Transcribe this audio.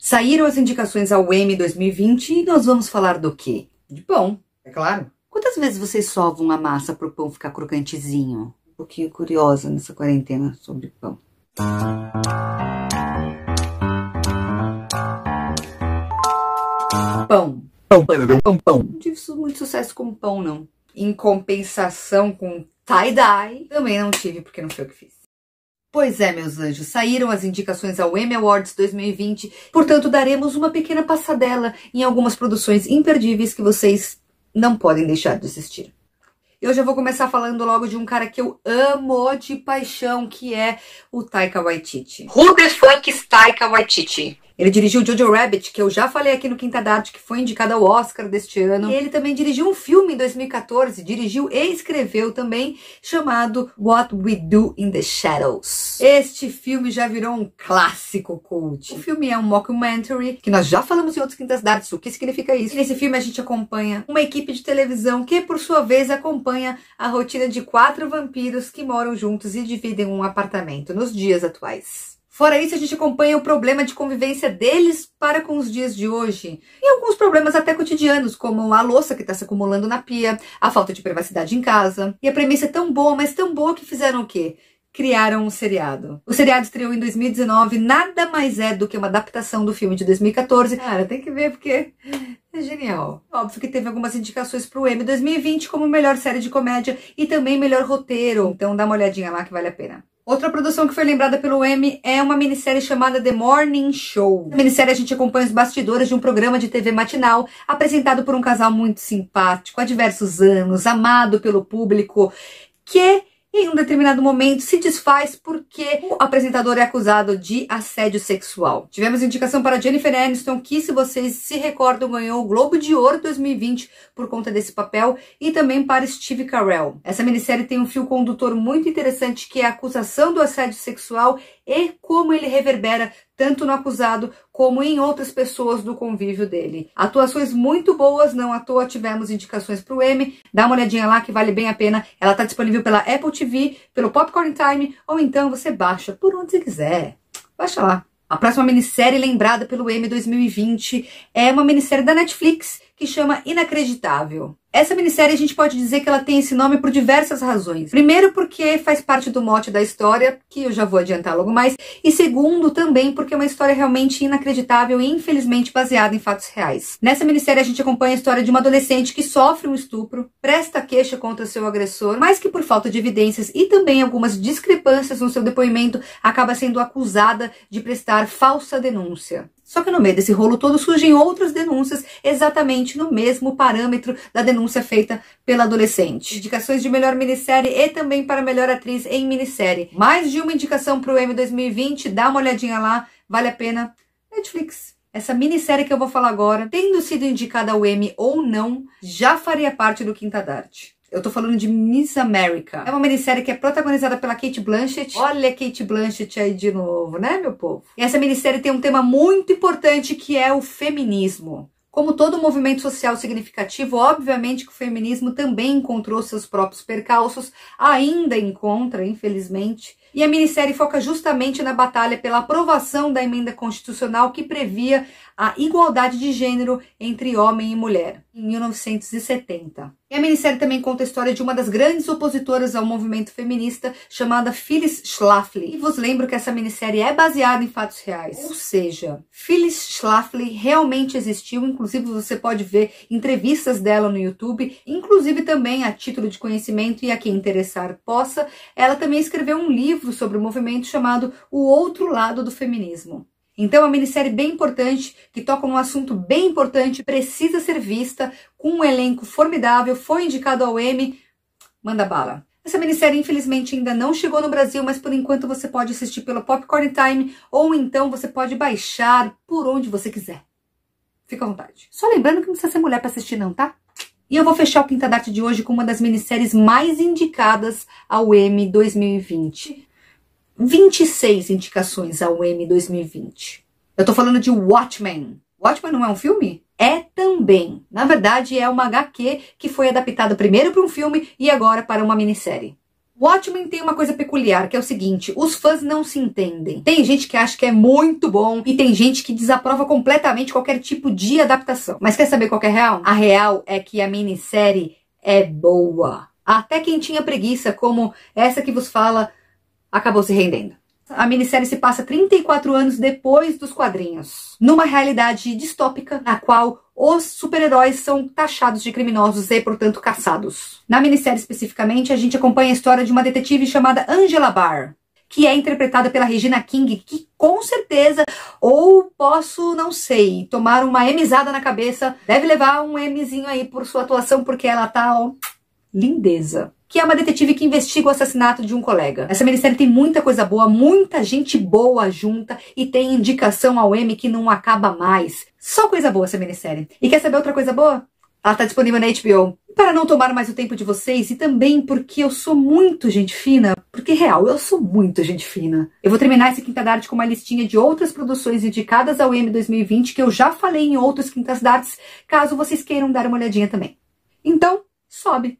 Saíram as indicações ao Emmy 2020 e nós vamos falar do quê? De pão, é claro. Quantas vezes vocês sovam a massa pro pão ficar crocantezinho? Um pouquinho curiosa nessa quarentena sobre pão. Pão. Pão. Não tive muito sucesso com pão, não. Em compensação com tie-dye, também não tive, porque não foi eu que fiz. Pois é, meus anjos, saíram as indicações ao Emmy Awards 2020, portanto daremos uma pequena passadela em algumas produções imperdíveis que vocês não podem deixar de assistir. Eu já vou começar falando logo de um cara que eu amo de paixão, que é o Taika Waititi. Who the fuck is Taika Waititi? Ele dirigiu Jojo Rabbit, que eu já falei aqui no Quinta da Arte, que foi indicado ao Oscar deste ano. E ele também dirigiu um filme em 2014, dirigiu e escreveu também, chamado What We Do in the Shadows. Este filme já virou um clássico cult. O filme é um mockumentary, que nós já falamos em outros Quintas da Arte, o que significa isso? E nesse filme a gente acompanha uma equipe de televisão que, por sua vez, acompanha a rotina de 4 vampiros que moram juntos e dividem um apartamento nos dias atuais. Fora isso, a gente acompanha o problema de convivência deles para com os dias de hoje. E alguns problemas até cotidianos, como a louça que está se acumulando na pia, a falta de privacidade em casa. E a premissa é tão boa, mas tão boa que fizeram o quê? Criaram um seriado. O seriado estreou em 2019, nada mais é do que uma adaptação do filme de 2014. Cara, tem que ver porque é genial. Óbvio que teve algumas indicações para o Emmy 2020 como melhor série de comédia e também melhor roteiro. Então dá uma olhadinha lá que vale a pena. Outra produção que foi lembrada pelo Emmy é uma minissérie chamada The Morning Show. Na minissérie a gente acompanha os bastidores de um programa de TV matinal apresentado por um casal muito simpático, há diversos anos, amado pelo público, que em um determinado momento se desfaz porque o apresentador é acusado de assédio sexual. Tivemos indicação para Jennifer Aniston, que, se vocês se recordam, ganhou o Globo de Ouro 2020 por conta desse papel, e também para Steve Carell. Essa minissérie tem um fio condutor muito interessante, que é a acusação do assédio sexual e como ele reverbera tanto no acusado como em outras pessoas do convívio dele. Atuações muito boas, não à toa tivemos indicações para o Emmy. Dá uma olhadinha lá que vale bem a pena. Ela está disponível pela Apple TV, pelo Popcorn Time, ou então você baixa por onde você quiser. Baixa lá. A próxima minissérie lembrada pelo Emmy 2020 é uma minissérie da Netflix que chama Inacreditável. Essa minissérie a gente pode dizer que ela tem esse nome por diversas razões. Primeiro, porque faz parte do mote da história, que eu já vou adiantar logo mais. E segundo, também porque é uma história realmente inacreditável e infelizmente baseada em fatos reais. Nessa minissérie a gente acompanha a história de uma adolescente que sofre um estupro, presta queixa contra seu agressor, mas que por falta de evidências e também algumas discrepâncias no seu depoimento, acaba sendo acusada de prestar falsa denúncia. Só que no meio desse rolo todo surgem outras denúncias exatamente no mesmo parâmetro da denúncia feita pela adolescente. Indicações de melhor minissérie e também para melhor atriz em minissérie. Mais de uma indicação para o Emmy 2020, dá uma olhadinha lá, vale a pena. Netflix. Essa minissérie que eu vou falar agora, tendo sido indicada ao Emmy ou não, já faria parte do Quinta da Arte. Eu tô falando de Miss America. É uma minissérie que é protagonizada pela Cate Blanchett. Olha a Cate Blanchett aí de novo, né, meu povo? E essa minissérie tem um tema muito importante, que é o feminismo. Como todo movimento social significativo, obviamente que o feminismo também encontrou seus próprios percalços, ainda encontra, infelizmente. E a minissérie foca justamente na batalha pela aprovação da emenda constitucional que previa a igualdade de gênero entre homem e mulher, em 1970. E a minissérie também conta a história de uma das grandes opositoras ao movimento feminista, chamada Phyllis Schlafly. E vos lembro que essa minissérie é baseada em fatos reais. Ou seja, Phyllis Schlafly realmente existiu, inclusive você pode ver entrevistas dela no YouTube, inclusive também a título de conhecimento, e a quem interessar possa. Ela também escreveu um livro sobre o movimento chamado O Outro Lado do Feminismo. Então, é uma minissérie bem importante, que toca num assunto bem importante, precisa ser vista, com um elenco formidável, foi indicado ao Emmy, manda bala. Essa minissérie, infelizmente, ainda não chegou no Brasil, mas por enquanto você pode assistir pelo Popcorn Time, ou então você pode baixar por onde você quiser. Fica à vontade. Só lembrando que não precisa ser mulher para assistir não, tá? E eu vou fechar o Quinta da Arte de hoje com uma das minisséries mais indicadas ao Emmy 2020. 26 indicações ao Emmy 2020. Eu tô falando de Watchmen. Watchmen não é um filme? É também. Na verdade, é uma HQ que foi adaptada primeiro para um filme e agora para uma minissérie. Watchmen tem uma coisa peculiar, que é o seguinte, os fãs não se entendem. Tem gente que acha que é muito bom e tem gente que desaprova completamente qualquer tipo de adaptação. Mas quer saber qual que é a real? A real é que a minissérie é boa. Até quem tinha preguiça, como essa que vos fala, acabou se rendendo. A minissérie se passa 34 anos depois dos quadrinhos, numa realidade distópica na qual os super-heróis são taxados de criminosos e, portanto, caçados. Na minissérie, especificamente, a gente acompanha a história de uma detetive chamada Angela Barr, que é interpretada pela Regina King, que com certeza, ou posso, não sei, tomar uma Emmyzada na cabeça, deve levar um Emmyzinho aí por sua atuação, porque ela tá, ó, lindeza. Que é uma detetive que investiga o assassinato de um colega. Essa minissérie tem muita coisa boa, muita gente boa junta e tem indicação ao Emmy que não acaba mais. Só coisa boa essa minissérie. E quer saber outra coisa boa? Ela tá disponível na HBO. Para não tomar mais o tempo de vocês e também porque eu sou muito gente fina, porque real, eu sou muito gente fina. Eu vou terminar esse Quinta da Arte com uma listinha de outras produções indicadas ao Emmy 2020 que eu já falei em outros Quintas da Artes, caso vocês queiram dar uma olhadinha também. Então, sobe!